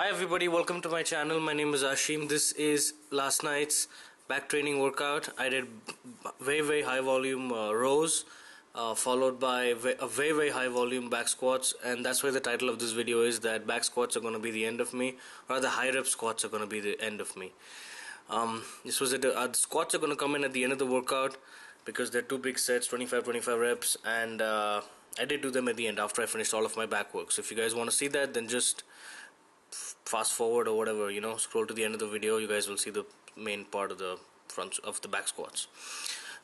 Hi everybody, welcome to my channel. My name is Ashim. This is last night's back training workout. I did very high volume rows followed by a very high volume back squats, and that's why the title of this video is that back squats are going to be the end of me, or the high rep squats are going to be the end of me. The squats are going to come in at the end of the workout because they're two big sets, 25 reps, and I did do them at the end after I finished all of my back work. So if you guys want to see that, then just fast forward or whatever, scroll to the end of the video. You guys will see the main part of the front of the back squats.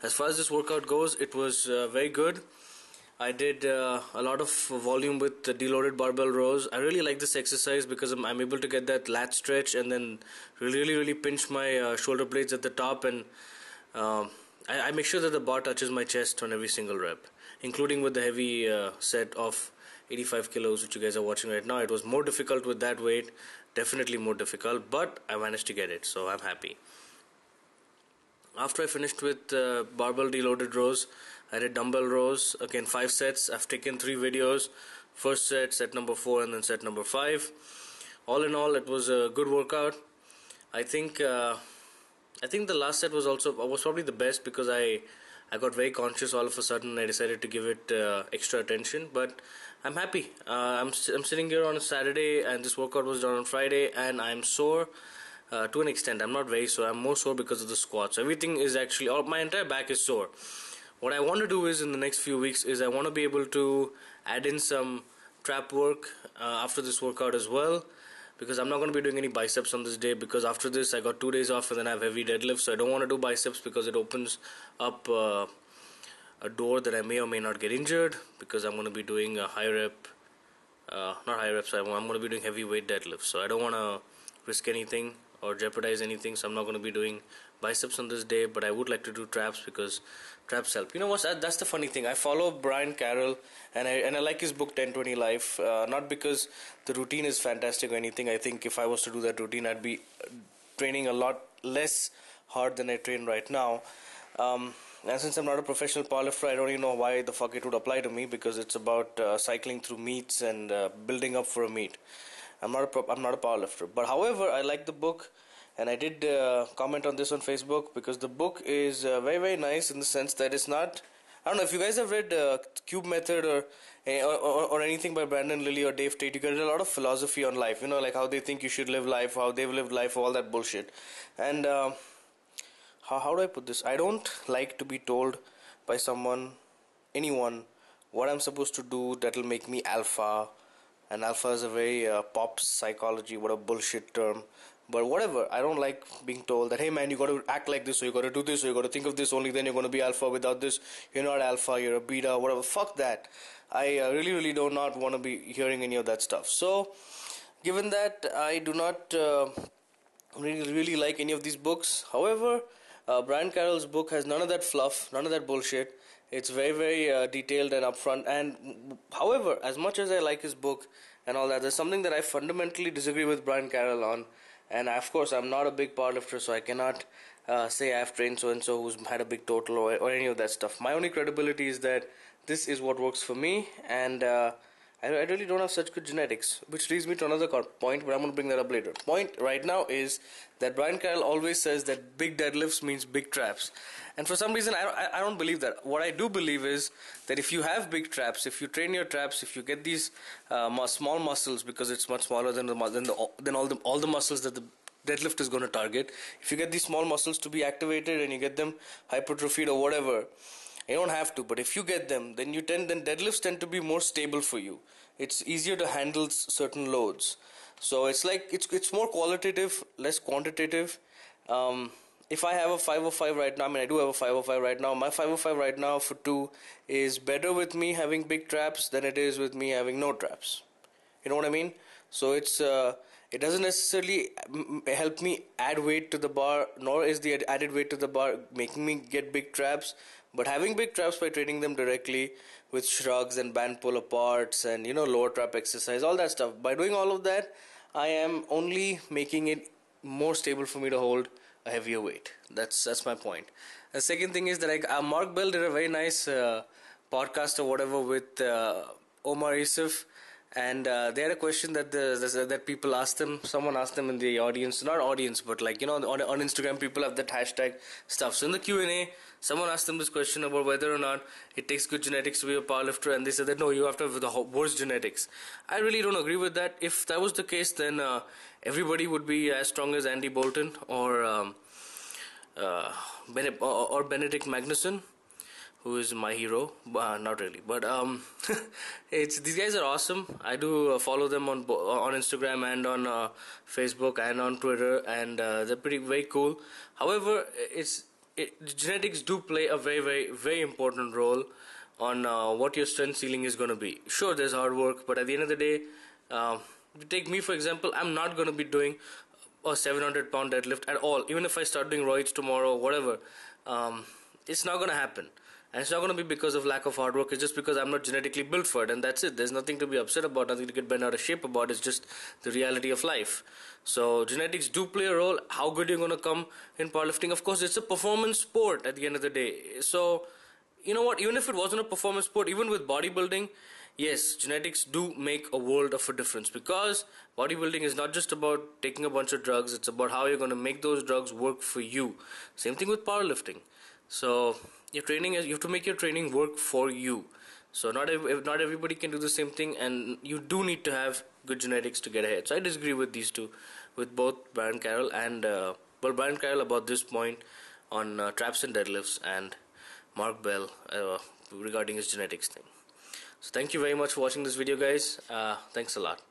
As far as this workout goes, it was very good. I did a lot of volume with the Deloaded Barbell Rows. I really like this exercise because I'm able to get that lat stretch and then really pinch my shoulder blades at the top, and I make sure that the bar touches my chest on every single rep, including with the heavy set of 85 kilos which you guys are watching right now. It was more difficult with that weight, definitely more difficult, but I managed to get it, so I'm happy. After I finished with barbell deloaded rows, I did dumbbell rows, again 5 sets. I've taken 3 videos, first set number 4, and then set number 5. All in all, it was a good workout. I think the last set was probably the best because I got very conscious all of a sudden. I decided to give it extra attention, but I'm happy. I'm sitting here on a Saturday, and this workout was done on Friday, and I'm sore to an extent. I'm not very sore. I'm more sore because of the squats. Everything is actually, my entire back is sore. What I want to do is in the next few weeks is I want to be able to add in some trap work after this workout as well, because I'm not going to be doing any biceps on this day, because after this I got 2 days off and then I have heavy deadlifts, so I don't want to do biceps because it opens up a door that I may or may not get injured, because I'm going to be doing a high rep, not high reps, I'm going to be doing heavy weight deadlifts, so I don't want to risk anything or jeopardize anything, so I'm not going to be doing biceps on this day, but I would like to do traps because traps help. You know what, that's the funny thing. I follow Brian Carroll, and I like his book 10-20 Life, not because the routine is fantastic or anything. I think if I was to do that routine, I'd be training a lot less hard than I train right now. And since I'm not a professional powerlifter, I don't even know why the fuck it would apply to me, because it's about cycling through meets and building up for a meet. I'm not a powerlifter, but however, I like the book, and I did comment on this on Facebook because the book is very nice in the sense that it's not. I don't know if you guys have read Cube Method or anything by Brandon Lilly or Dave Tate. You get a lot of philosophy on life, like how they think you should live life, how they've lived life, all that bullshit. And how do I put this? I don't like to be told by anyone, what I'm supposed to do that'll make me alpha. And alpha is a very pop psychology, what a bullshit term. But whatever, I don't like being told that, hey man, you got to act like this, or you got to do this, or you got to think of this, only then you're going to be alpha. Without this, you're not alpha, you're a beta, whatever. Fuck that. I really do not want to be hearing any of that stuff. So, given that, I do not really like any of these books. However, Brian Carroll's book has none of that fluff, none of that bullshit. It's very detailed and upfront. And however, as much as I like his book and all that, there's something that I fundamentally disagree with Brian Carroll on. And of course, I'm not a big powerlifter, so I cannot say I've trained so-and-so who's had a big total or any of that stuff. My only credibility is that this is what works for me, and I really don't have such good genetics, which leads me to another point, but I'm going to bring that up later. Point right now is that Brian Carroll always says that big deadlifts means big traps, and for some reason I don't believe that. What I do believe is that if you have big traps, if you train your traps, if you get these small muscles, because it's much smaller than all the muscles that the deadlift is going to target, if you get these small muscles to be activated and you get them hypertrophied or whatever. You don't have to, but if you get them, then deadlifts tend to be more stable for you. It's easier to handle certain loads. So it's like it's more qualitative, less quantitative. If I have a 505 right now, I do have a 505 right now. My 505 right now for 2 is better with me having big traps than it is with me having no traps. You know what I mean? So it doesn't necessarily help me add weight to the bar, nor is the added weight to the bar making me get big traps. But having big traps by training them directly with shrugs and band pull aparts and lower trap exercise, all that stuff, by doing all of that, I am only making it more stable for me to hold a heavier weight. That's my point. The second thing is that Mark Bell did a very nice podcast or whatever with Omar Yusuf, and they had a question that that people asked them. Someone asked them in the audience, not audience, but like on Instagram, people have that hashtag stuff. So in the Q&A, someone asked them this question about whether or not it takes good genetics to be a powerlifter, and they said that no, you have to have the worst genetics. I really don't agree with that. If that was the case, then everybody would be as strong as Andy Bolton or Benedict Magnusson, who is my hero. Not really, but it's these guys are awesome. I do follow them on Instagram and on Facebook and on Twitter, and they're very cool. However, genetics do play a very important role on what your strength ceiling is going to be. Sure, there's hard work, but at the end of the day, take me for example. I'm not going to be doing a 700-pound deadlift at all. Even if I start doing roids tomorrow or whatever, it's not going to happen. And it's not going to be because of lack of hard work. It's just because I'm not genetically built for it, and that's it. There's nothing to be upset about, nothing to get bent out of shape about. It's just the reality of life. So genetics do play a role. How good you're going to come in powerlifting? Of course, it's a performance sport at the end of the day. So, you know what? Even if it wasn't a performance sport, even with bodybuilding, yes, genetics do make a world of a difference, because bodybuilding is not just about taking a bunch of drugs. It's about how you're going to make those drugs work for you. Same thing with powerlifting. So your training you have to make your training work for you. So not everybody can do the same thing, and you do need to have good genetics to get ahead. So I disagree with these two, with both Brian Carroll and Brian Carroll about this point on traps and deadlifts, and Mark Bell regarding his genetics thing. So thank you very much for watching this video, guys. Thanks a lot.